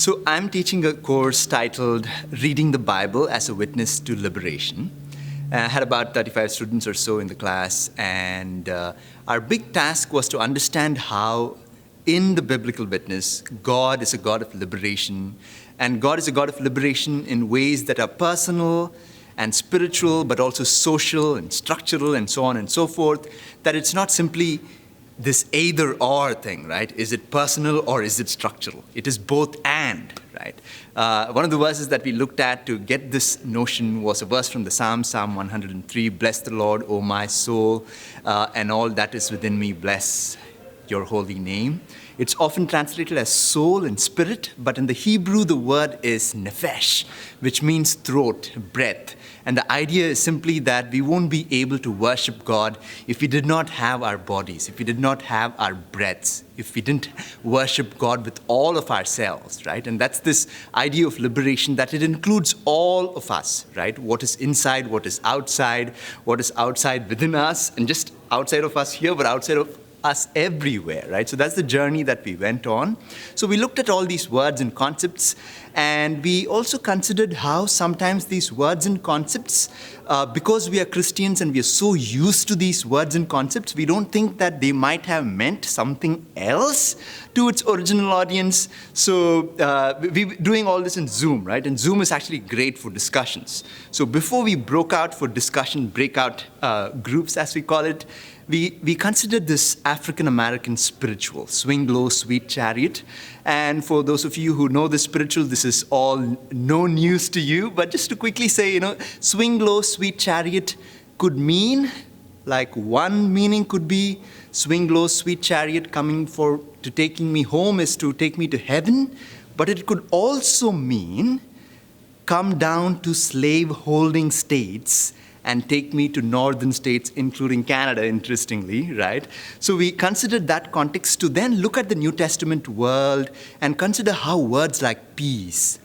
So I'm teaching a course titled Reading the Bible as a Witness to Liberation. I had about 35 students or so in the class, and our big task was to understand how, in the biblical witness, God is a God of liberation, and God is a God of liberation in ways that are personal and spiritual, but also social and structural and so on and so forth, that it's not simply this either-or thing, right? Is it personal or is it structural? It is both and, right? One of the verses that we looked at to get this notion was a verse from the Psalm 103, "Bless the Lord, O my soul, and all that is within me, bless your holy name." It's often translated as soul and spirit, but in the Hebrew, the word is nephesh, which means throat, breath. And the idea is simply that we won't be able to worship God if we did not have our bodies, if we did not have our breaths, if we didn't worship God with all of ourselves, right? And that's this idea of liberation, that it includes all of us, right? What is inside, what is outside within us, and just outside of us here, but outside of us everywhere, right? So that's the journey that we went on. So we looked at all these words and concepts, and we also considered how sometimes these words and concepts, because we are Christians and we are so used to these words and concepts, we don't think that they might have meant something else to its original audience. So we're doing all this in Zoom, right? And Zoom is actually great for discussions. So before we broke out for discussion, breakout groups, as we call it, we considered this African-American spiritual, Swing Low, Sweet Chariot. And for those of you who know the spiritual, this is all no news to you. But just to quickly say, Swing Low, Sweet Chariot could mean, like one meaning could be, swing low, sweet chariot coming to taking me home is to take me to heaven. But it could also mean, come down to slave-holding states and take me to northern states, including Canada, interestingly, right? So we considered that context to then look at the New Testament world and consider how words like peace,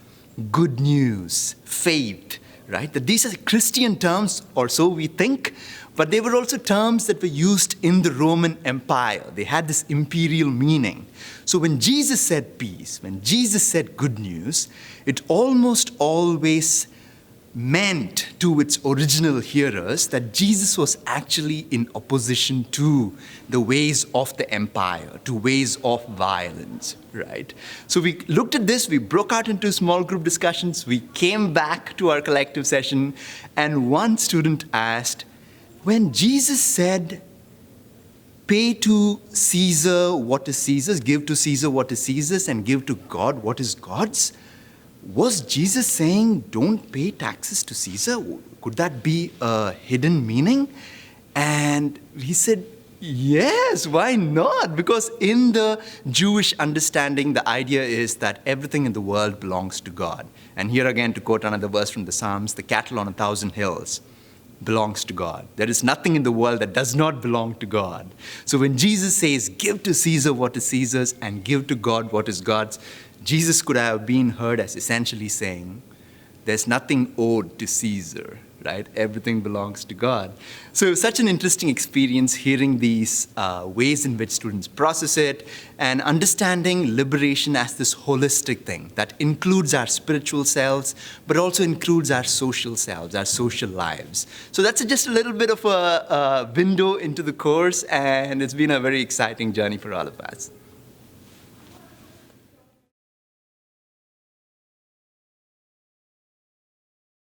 good news, faith, right? That these are Christian terms, or so we think, but they were also terms that were used in the Roman Empire. They had this imperial meaning. So when Jesus said peace, when Jesus said good news, it almost always meant to its original hearers that Jesus was actually in opposition to the ways of the empire, to ways of violence, right? So we looked at this, we broke out into small group discussions, we came back to our collective session, and one student asked, when Jesus said, pay to Caesar what is Caesar's, give to Caesar what is Caesar's, and give to God what is God's, was Jesus saying, don't pay taxes to Caesar? Could that be a hidden meaning? And he said, yes, why not? Because in the Jewish understanding, the idea is that everything in the world belongs to God. And here again, to quote another verse from the Psalms, the cattle on 1,000 hills belongs to God. There is nothing in the world that does not belong to God. So when Jesus says, give to Caesar what is Caesar's and give to God what is God's, Jesus could have been heard as essentially saying, there's nothing owed to Caesar, right? Everything belongs to God. So such an interesting experience hearing these ways in which students process it and understanding liberation as this holistic thing that includes our spiritual selves, but also includes our social selves, our social lives. So that's just a little bit of a window into the course, and it's been a very exciting journey for all of us.